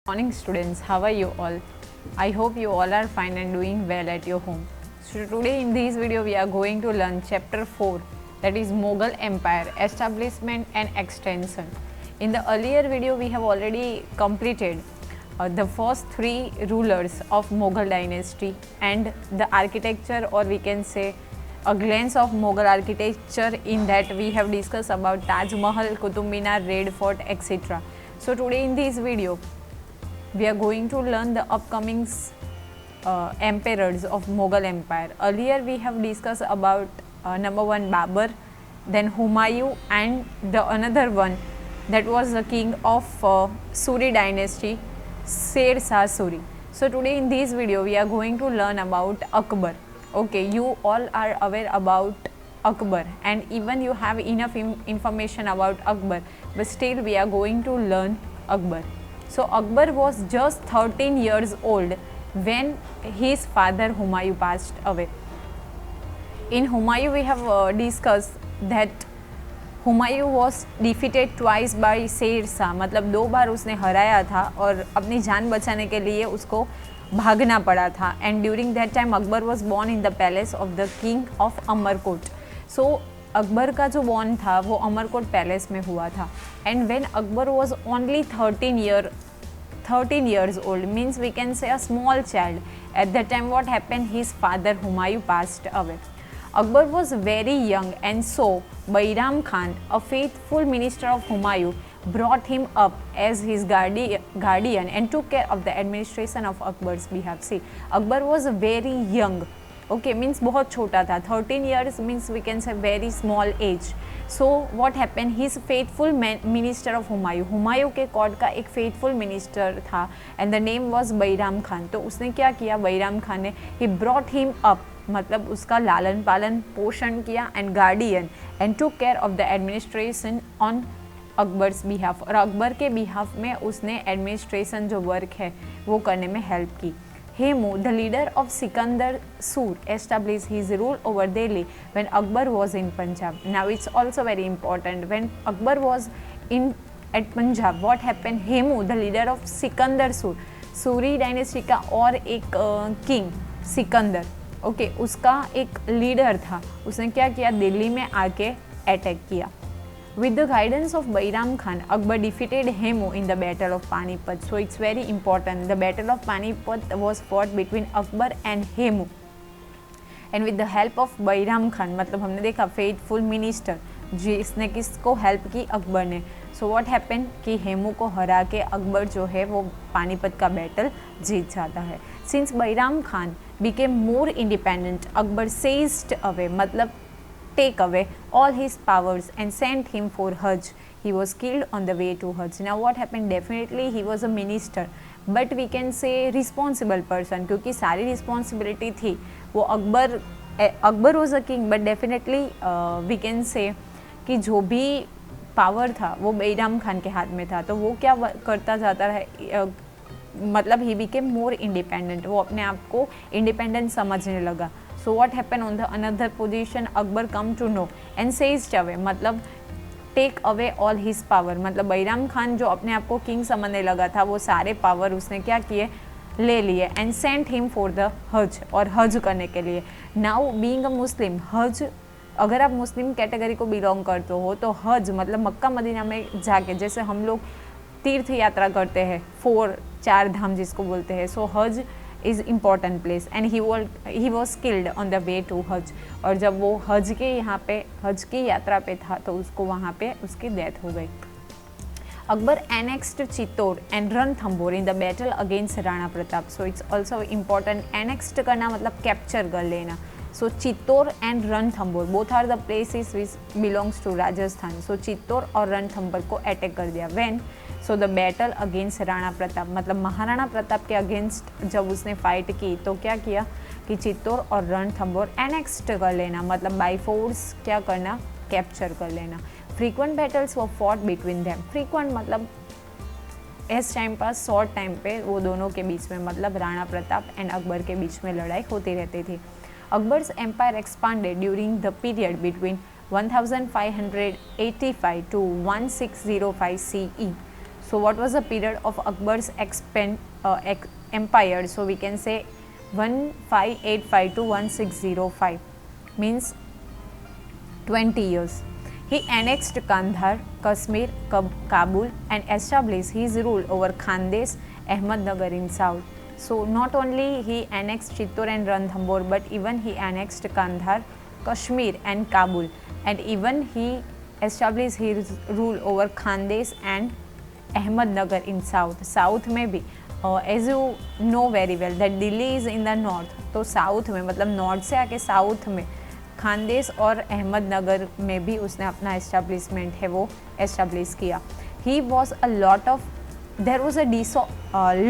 Morning students, how are you all? I hope you all are fine and doing well at your home. So today in this video we are going to learn chapter 4, that is Mughal Empire, Establishment and Extension. In the earlier video we have already completed the first 3 rulers of Mughal dynasty and the architecture, or we can say a glance of Mughal architecture. In that we have discussed about Taj Mahal, Qutub Minar, Red Fort, etc. So today in this video we are going to learn the upcoming emperors of Mughal Empire. Earlier we have discussed about number 1 Babur, then Humayun, and the another one that was the king of Suri dynasty, Sher Shah Suri. So today in this video we are going to learn about Akbar. Okay, you all are aware about Akbar and even you have enough information about Akbar, but still we are going to learn Akbar. So Akbar was just 13 years old when his father Humayun passed away. In Humayun we have discussed that Humayun was defeated twice by Sher Shah, मतलब 2 बार उसने हराया था और अपनी जान बचाने के लिए उसको भागना पड़ा था. And during that time Akbar was born in the palace of the king of Amarkot. So Akbar का जो बॉर्न था वो अमरकोट पैलेस में हुआ था. And when Akbar was only 13 years old, means we can say a small child. At that time what happened, his father Humayun passed away. Akbar was very young, and so Bairam Khan, a faithful minister of Humayun, brought him up as his guardian and took care of the administration of Akbar's behalf. See, Akbar was very young. Okay, means बहुत छोटा था. 13 years means we can say very small age. So what happened, his faithful minister of Humayun, Humayun के court का एक faithful minister था and the name was Bairam Khan. तो उसने क्या किया, बैराम खान ने, he brought him up, मतलब उसका लालन पालन पोषण किया, and guardian and took care of the administration on Akbar's behalf, और अकबर के बिहाफ में उसने एडमिनिस्ट्रेशन जो वर्क है वो करने में हेल्प की. Hemu, the leader of Sikandar Sur, establish his rule over Delhi when Akbar was in Punjab. Now it's also very important, when Akbar was in at Punjab what happened, Hemu the leader of Sikandar Sur, Suri dynasty का और एक किंग सिकंदर, ओके, उसका एक लीडर था, उसने क्या किया, दिल्ली में आके अटैक किया. With the guidance of Bairam Khan, Akbar defeated Hemu in the battle of Panipat. So it's very important, the battle of Panipat was fought between Akbar and Hemu, and with the help of Bairam Khan, मतलब हमने देखा फेथफुल मिनिस्टर जिसने किसको हेल्प की, अकबर ने. सो व्हाट हैपन कि हेमू को हरा के अकबर जो है वो पानीपत का बैटल जीत जाता है. Since Bairam Khan became more independent, Akbar seized away, मतलब take away all his powers and sent him for Hajj. He was killed on the way to Hajj. Now what happened, definitely he was a minister, but we can say responsible person, क्योंकि सारी responsibility थी वो Akbar was a king, but definitely we can say कि जो भी power था वो बैराम खान के हाथ में था. तो वो क्या करता जाता है, मतलब ही बिकेम मोर इंडिपेंडेंट, वो अपने आप को इंडिपेंडेंट समझने लगा. So what happen on the another position, Akbar come to know and seized away, मतलब take away all his power, मतलब बैराम खान जो अपने आप को किंग समझने लगा था वो सारे पावर उसने क्या किए, ले लिए, and sent him for the हज, और हज करने के लिए. नाउ बीइंग अ मुस्लिम, हज, अगर आप मुस्लिम कैटेगरी को बिलोंग करते हो तो हज मतलब मक्का मदीना में जाके, जैसे हम लोग तीर्थ यात्रा करते हैं, 4 धाम जिसको बोलते हैं. So Hajj is important place and he was killed on the way to Hajj. और जब वो हज के यहाँ पे हज की यात्रा पे था तो उसको वहाँ पे उसकी डेथ हो गई. Akbar annexed Chittor and Ranthambore in the battle against Rana Pratap. So it's also important, annexed करना मतलब कैप्चर कर लेना. So Chittor and Ranthambore both are the places which belongs to Rajasthan. So Chittor और रणथंभौर को अटैक कर दिया. When, so the battle against Rana Pratap, मतलब महाराणा प्रताप के अगेंस्ट जब उसने फाइट की तो क्या किया कि चित्तौड़ और रणथंभौर एनेक्स्ड कर लेना, मतलब बाय फोर्स क्या करना, कैप्चर कर लेना. फ्रीक्वेंट बैटल्स वर फॉट बिटवीन देम. फ्रीक्वेंट मतलब इस टाइम पर शॉर्ट टाइम पे वो दोनों के बीच में, मतलब राणा प्रताप एंड अकबर के बीच में लड़ाई होती रहती थी. Akbar's empire expanded during the period between 1585 to 1605 CE. So what was the period of Akbar's empire? So we can say 1585 to 1605, means 20 years. He annexed Kandahar, Kashmir, Kabul and established his rule over Khandes, Ahmednagar in south. So not only he annexed Chittor and Ranthambore, but even he annexed Kandahar, Kashmir and Kabul, and even he established his rule over Khandes and Ahmednagar in south. South में भी as you know very well that Delhi is in the north, तो south में मतलब north से आके south में खानदेश और अहमदनगर में भी उसने अपना एस्टेब्लिशमेंट है वो एस्टेब्लिश किया. He was a lot of there was a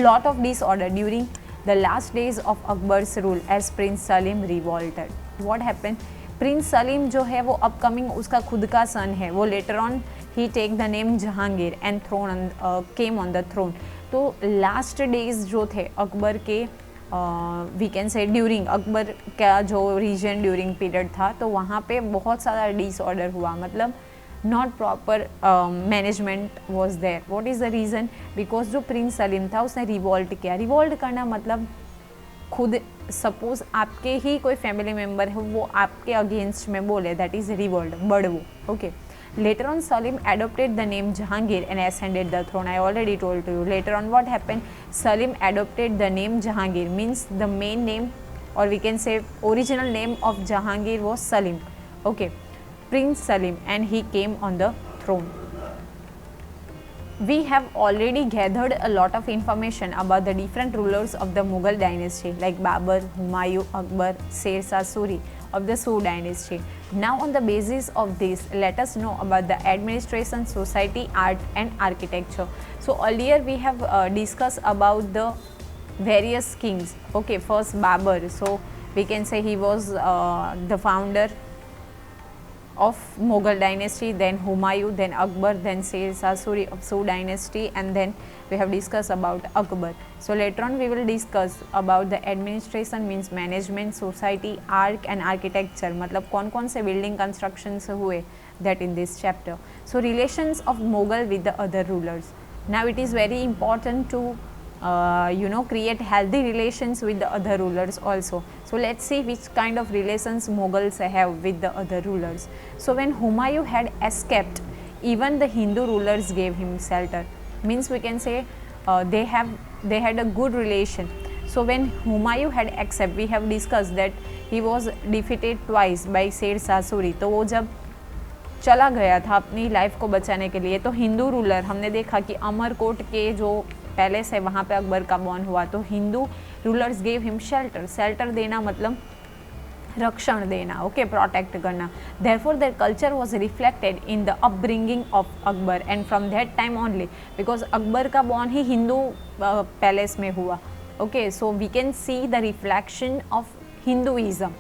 lot of disorder during the last days of Akbar's rule as prince Salim revolted. What happened, prince Salim जो है वो अपकमिंग उसका खुद का सन है, वो later on he take the name Jahangir and throne came on the throne. तो last days जो थे अकबर के we can say during Akbar का जो रीजन ड्यूरिंग पीरियड था, तो वहाँ पे बहुत सारा डिसऑर्डर हुआ, मतलब not proper management was there. What is the reason? Because जो प्रिंस सलीम था उसने रिवॉल्ट किया. रिवॉल्ट करना मतलब खुद सपोज आपके ही कोई फैमिली मेम्बर है वो आपके अगेंस्ट में बोले, दैट इज़ रिवॉल्ट, बड़वो. Okay. Later on, Salim adopted the name Jahangir and ascended the throne. I already told to you. Later on, what happened? Salim adopted the name Jahangir, means the main name, or we can say original name of Jahangir was Salim. Okay, Prince Salim, and he came on the throne. We have already gathered a lot of information about the different rulers of the Mughal dynasty, like Babur, Humayun, Akbar, Sher Shah Suri of the Suri dynasty. Now on the basis of this, let us know about the administration, society, art and architecture. So earlier we have discussed about the various kings. Okay, first Babur, so we can say he was the founder of Mughal dynasty, then Humayun, then Akbar, then Sher Shah Suri of Suri dynasty, and then we have discussed about Akbar. So later on we will discuss about the administration, means management, society, art and architecture, मतलब कौन कौन से building constructions हुए, that in this chapter. So relations of Mughal with the other rulers. Now it is very important to create healthy relations with the other rulers also. So let's see which kind of relations Mughals have with the other rulers. So when Humayun had escaped, even the Hindu rulers gave him shelter, means we can say they had a good relation. So when Humayun had escaped, we have discussed that he was defeated twice by Sher Shah Suri. तो वो जब चला गया था अपनी life को बचाने के लिए, तो हिंदू रूलर हमने देखा कि अमरकोट के जो पैलेस है वहाँ पे अकबर का बॉर्न हुआ, तो Hindu rulers gave him shelter. Shelter देना मतलब रक्षण देना, ओके, प्रोटेक्ट करना. Therefore their culture was reflected in the upbringing of Akbar, and from that time only, because Akbar का बॉर्न ही हिंदू पैलेस में हुआ. Okay, so we can see the reflection of Hinduism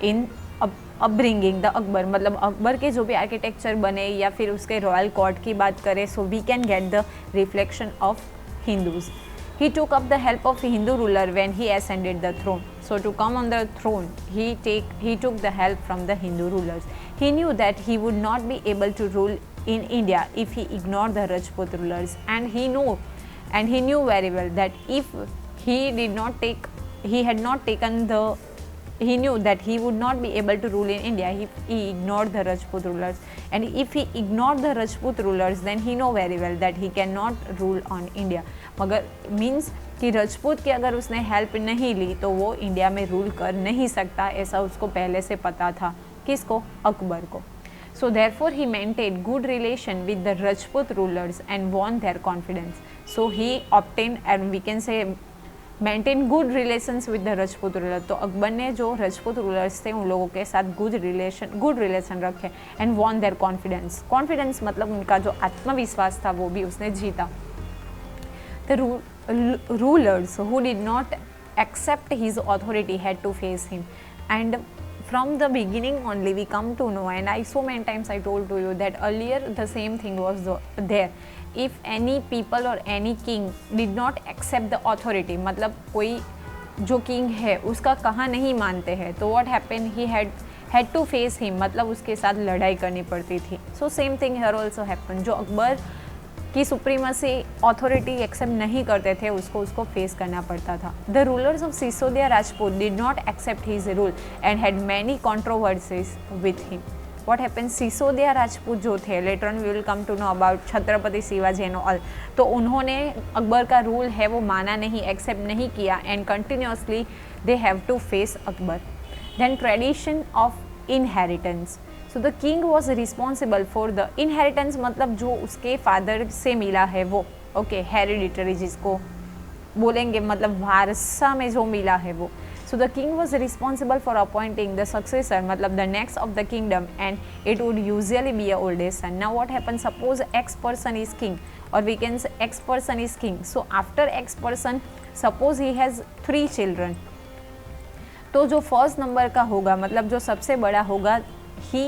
in upbringing the Akbar, मतलब अकबर के जो भी architecture बने या फिर उसके रॉयल कोर्ट की बात करें, so we can get the reflection of Hindus. He took up the help of Hindu ruler when he ascended the throne. So to come on the throne, he took the help from the Hindu rulers. He knew that he would not be able to rule in India if he ignored the Rajput rulers, and he knew very well that if he knew that he would not be able to rule in India if he ignored the Rajput rulers, and if he ignored the Rajput rulers, then he know very well that he cannot rule on India. मगर means कि राजपूत की अगर उसने help नहीं ली तो वो India में rule कर नहीं सकता, ऐसा उसको पहले से पता था. किसको? अकबर को. So therefore he maintained good relation with the Rajput rulers and won their confidence. So he obtained, and we can say maintain good relations with the Rajput ruler. तो अकबर ने जो राजपूत रूलर्स थे उन लोगों के साथ गुड रिलेशन रखे, एंड वॉन देयर कॉन्फिडेंस मतलब उनका जो आत्मविश्वास था वो भी उसने जीता. The rulers who did not accept his authority had to face him, and from the beginning only we come to know, and so many times I told to you that earlier the same thing was there. If any people or any king did not accept the authority, मतलब कोई जो king है उसका कहा नहीं मानते हैं, तो what happened, he had to face him, मतलब उसके साथ लड़ाई करनी पड़ती थी. So same thing here also happened. जो अकबर की सुप्रीमसी ऑथोरिटी एक्सेप्ट नहीं करते थे उसको फेस करना पड़ता था। The rulers of Sisodia Rajput did not accept his rule and had many controversies with him. What happen, Sisodia Rajput जो थे, later on we will come to know about Chhatrapati Shivaji and all, तो उन्होंने अकबर का रूल है वो माना नहीं, एक्सेप्ट नहीं किया and continuously they have to face Akbar. Then tradition of inheritance, so the king was responsible for the inheritance, मतलब जो उसके फादर से मिला है वो, ओके, हेरिडिटरी जिसको बोलेंगे, मतलब वारसा में जो मिला है वो। So the king was responsible for appointing the successor, मतलब the next of the kingdom, and it would usually be a oldest son. Now what happens? Suppose X person is king, or we can say X person is king. So after X person, suppose he has 3 children. तो जो first number का होगा, मतलब जो सबसे बड़ा होगा, he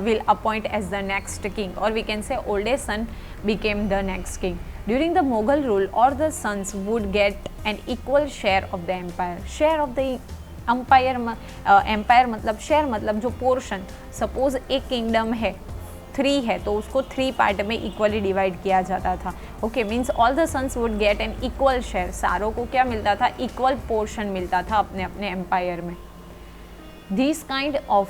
will appoint as the next king, or we can say oldest son became the next king. During the Mughal rule, all the sons would get an equal share of the empire. Share of the empire, empire मतलब share मतलब जो portion, suppose एक kingdom है 3 है तो उसको 3 part में equally divide किया जाता था। Okay, means all the sons would get an equal share, सारों को क्या मिलता था? इक्वल पोर्शन मिलता था अपने अपने एम्पायर में। This kind of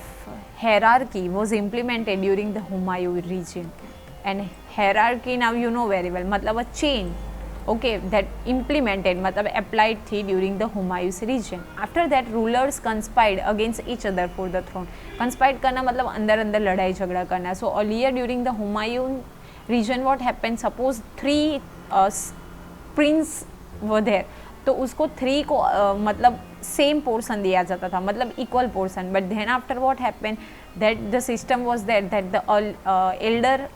hierarchy was implemented during the Humayun region, and hierarchy now you know very well, मतलब a chain, okay, that implemented मतलब applied थी during the Humayun region. After that rulers conspired against each other for the throne. Conspired करना मतलब अंदर अंदर लड़ाई झगड़ा करना. So earlier during the Humayun region what happened? Suppose 3 prince were there, तो उसको 3 को मतलब सेम पोर्शन दिया जाता था, मतलब equal portion. But then after what happen that the system was that the elder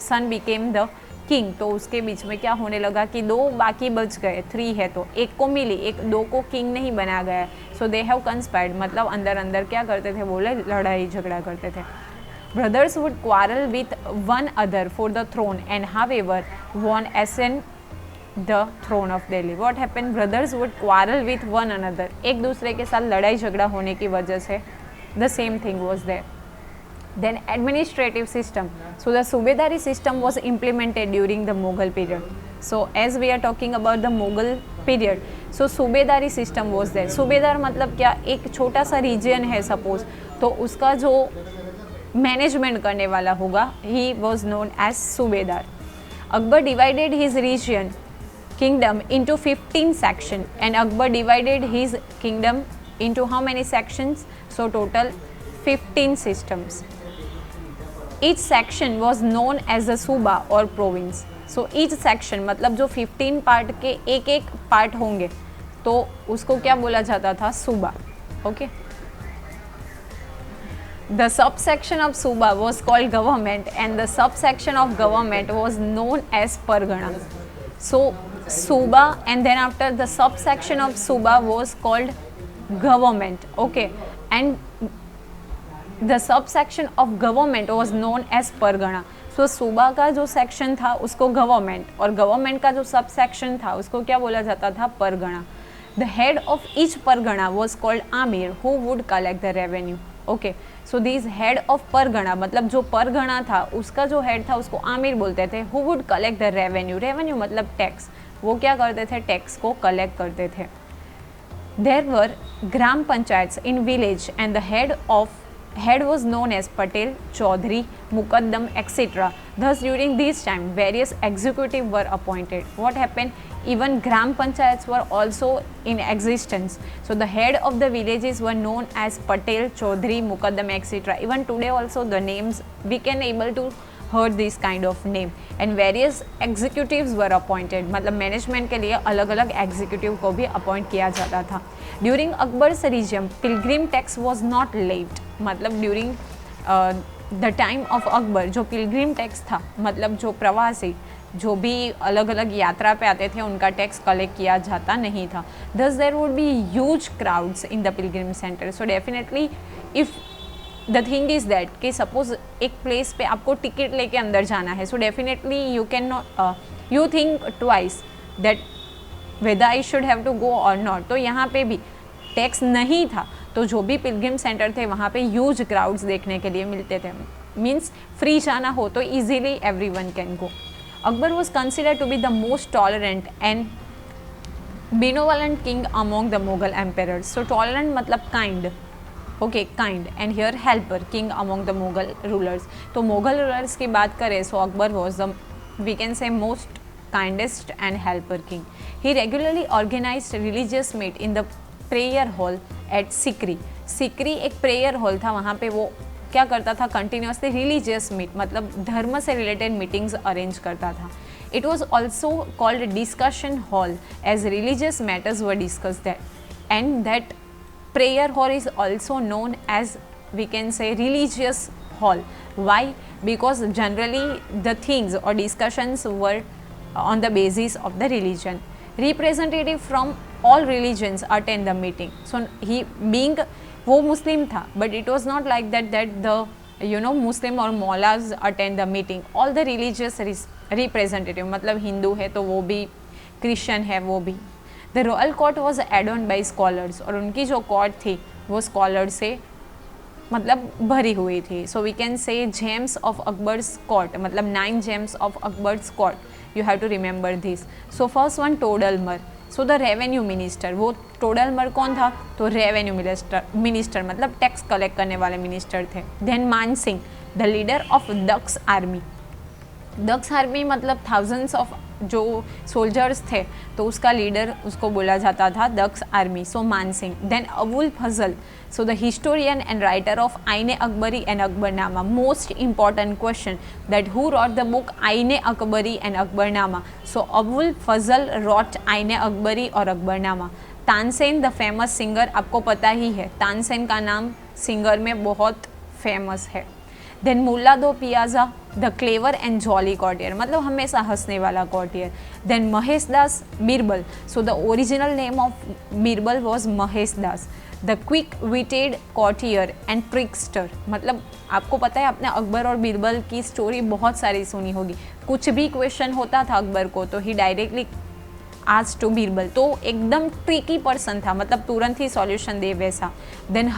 son became the king. तो उसके बीच में क्या होने लगा कि 2 बाकी बच गए, 3 है तो एक को मिली, 2 को किंग नहीं बना गया. सो दे हैव कंस्पायर्ड, मतलब अंदर अंदर क्या करते थे, बोले लड़ाई झगड़ा करते थे. Brothers would quarrel with one another for the throne and however one ascend the throne of Delhi. What happened? Brothers would quarrel with one another. एक दूसरे के साथ लड़ाई झगड़ा होने की वजह से the same thing was there. Then administrative system. So the Subedari system was implemented during the Mughal period. So as we are talking about the Mughal period, so Subedari system was there. Subedar मतलब क्या? एक छोटा सा region है suppose, तो उसका जो management करने वाला होगा, he was known as Subedar. Akbar divided his region kingdom into 15 sections, and Akbar divided his kingdom into how many sections? So total 15 systems. Each section was known as a suba or province. So each section मतलब जो 15 part के एक एक part होंगे तो उसको क्या बोला जाता था? सुबा. Okay. The subsection of suba was called government, and the subsection of government was known as pargana. So suba, and then after the subsection of suba was called government. Okay, and the subsection of government was known as pargana. So suba का जो section था उसको government, और government का जो subsection था उसको क्या बोला जाता था? pargana. The head of each pargana was called amir, who would collect the revenue. Okay, so this head of Pargana, मतलब जो परगना था उसका जो हेड था उसको आमिर बोलते थे. Who would collect the revenue, revenue मतलब टैक्स, वो क्या करते थे? टैक्स को कलेक्ट करते थे. There were gram panchayats in village, and the head was known as Patel, Chaudhary, Muqaddam, etc. Thus during this time various executives were appointed. What happened? Even gram panchayats were also in existence. So the head of the villages were known as Patel, Chaudhary, Muqaddam, etc. Even today also the names we can able to heard this kind of name, and various executives were appointed. मतलब management के लिए अलग अलग executive को भी appoint किया जाता था. During Akbar's regime pilgrim tax was not levied, मतलब during the time of Akbar जो पिलग्रिम टैक्स था, मतलब जो प्रवासी जो भी अलग अलग यात्रा पे आते थे उनका टैक्स कलेक्ट किया जाता नहीं था. Thus there would be huge crowds in the pilgrim centre. So definitely if the thing is that कि सपोज एक प्लेस पे आपको टिकट लेके अंदर जाना है, so definitely you can not you think twice that whether I should have to go और not. तो यहाँ पे भी टैक्स नहीं था, तो जो भी पिलग्रिम सेंटर थे वहाँ पे ह्यूज क्राउड्स देखने के लिए मिलते थे. मीन्स फ्री जाना हो तो easily every one can go. Akbar was considered to be the most tolerant and benevolent king among the Mughal emperors. So tolerant मतलब kind, okay, kind, and here helper, king among the Mughal rulers. तो Mughal rulers की बात करें, so Akbar was the, we can say, most kindest and helper king. He regularly organized religious meet in the prayer hall at Sikri. Sikri एक prayer hall था, वहाँ पे वो क्या करता था, कंटिन्यूसली रिलीजियस मीट मतलब धर्म से रिलेटेड मीटिंग्स अरेंज करता था. It was also called discussion hall as religious matters were discuss that, and that prayer hall is also known as, we can say, religious hall. Why? Because generally the things और discussions were on the basis of the religion. Representative from all religions attend the meeting. So he being वो मुस्लिम था, but it was not like that the Muslim or Maulahs attend the meeting. All the religious representative, मतलब हिंदू है तो वो भी, Christian है वो भी. The royal court was adorned by scholars, और उनकी जो court थी वो scholars से मतलब भरी हुई थी. So we can say gems of Akbar's court, मतलब 9 gems of Akbar's court. You have to remember this. So first one, Todalmar. So the revenue minister. वो टोडलमर कौन था? तो रेवेन्यू मिनिस्टर मतलब टैक्स कलेक्ट करने वाले मिनिस्टर थे. Then Man Singh, the leader of दक्स आर्मी. दक्स आर्मी मतलब थाउजेंड्स ऑफ जो सोल्जर्स थे, तो उसका लीडर उसको बोला जाता था दक्स army. So Man Singh. Then Abul Fazal, so the historian and writer of Aine Akbari and Akbarnama. Most important question that who wrote the book Aine Akbari and Akbarnama. So Abul Fazal wrote Aine Akbari और Akbarnama. Tansen, the famous singer, आपको पता ही है तानसेन का नाम सिंगर में बहुत फेमस है. Then Mulla Do Piyaza, the clever and jolly courtier मतलब हमेशा हंसने वाला courtier. Then Mahesh Das Birbal. So the original name of Birbal was Mahesh Das. The quick witted courtier and trickster मतलब आपको पता है आपने अकबर और बीरबल की स्टोरी बहुत सारी सुनी होगी. कुछ भी क्वेश्चन होता था अकबर को तो ही डायरेक्टली आज टू बीरबल, तो एकदम ट्रिकी पर्सन था मतलब तुरंत ही सॉल्यूशन दे वैसा. Then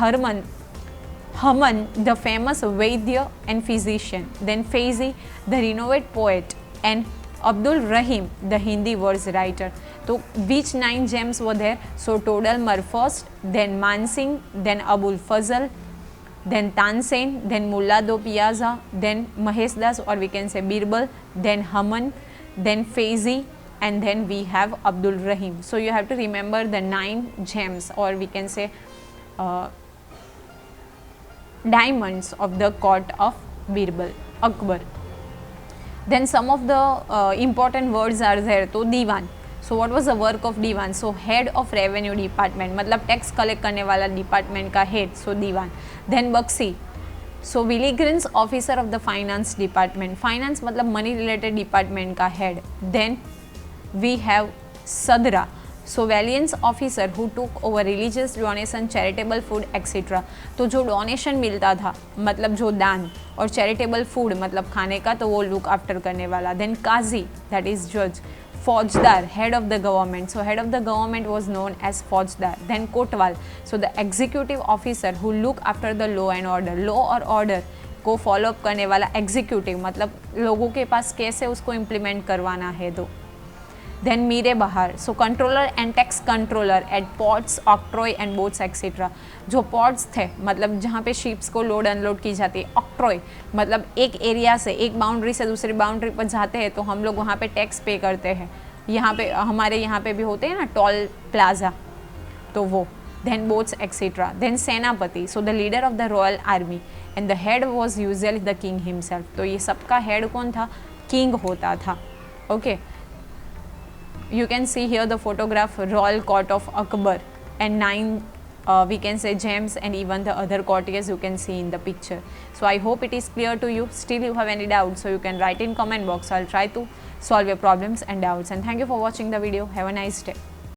Hamman, the famous vaidya and physician. Then Faizi, the renovate poet, and Abdul Rahim, the Hindi words writer. तो which 9 gems were there? So Todalmar first, then Mansingh, then Abul Fazl, then Tansen, then Mulla do Piazza, then Mahesh Das or we can say Birbal, then Haman, then Faizi, and then we have Abdul Rahim. So you have to remember the 9 gems or we can say diamonds of the court of Birbal, Akbar. Then some of the important words are there. तो Diwan. So what was the work of Diwan? So head of revenue department मतलब tax collect करने वाला department का head. So Diwan. Then Bakshi. So vigilance officer of the finance department. Finance मतलब money related department का head. Then we have Sadr. So vigilance officer who took over religious donation, charitable food etcetera. तो जो donation मिलता था मतलब जो दान, और चैरिटेबल फूड मतलब खाने का, तो वो लुक आफ्टर करने वाला. देन काजी, दैट इज जज. Faujdar, head of the government. So head of the government was known as Faujdar. Then Kotwal, so the executive officer who look after the law and order. Law और order को follow up करने वाला executive मतलब लोगों के पास कैसे उसको इम्प्लीमेंट करवाना है. दो. Then Mire Bahar, so controller and tax controller at ports, octroi and boats etcetera. जो पोर्ट्स थे मतलब जहाँ पे शिप्स को लोड अनलोड की जाती है. ऑक्ट्रॉय मतलब एक एरिया से, एक बाउंड्री से दूसरी बाउंड्री पर जाते हैं तो हम लोग वहाँ पे टैक्स पे करते हैं. यहाँ पे हमारे यहाँ पे भी होते हैं ना टोल प्लाजा, तो वो. Then boats etcetera. देन सेनापति, so the leader of the royal army and the head was usually the king himself. तो ये सबका हेड कौन था? किंग होता था. Okay. You can see here the photograph royal court of Akbar and 9 we can say gems and even the other courtiers you can see in the picture. So I hope it is clear to you. Still you have any doubts, so you can write in comment box. I'll try to solve your problems and doubts. And thank you for watching the video. Have a nice day.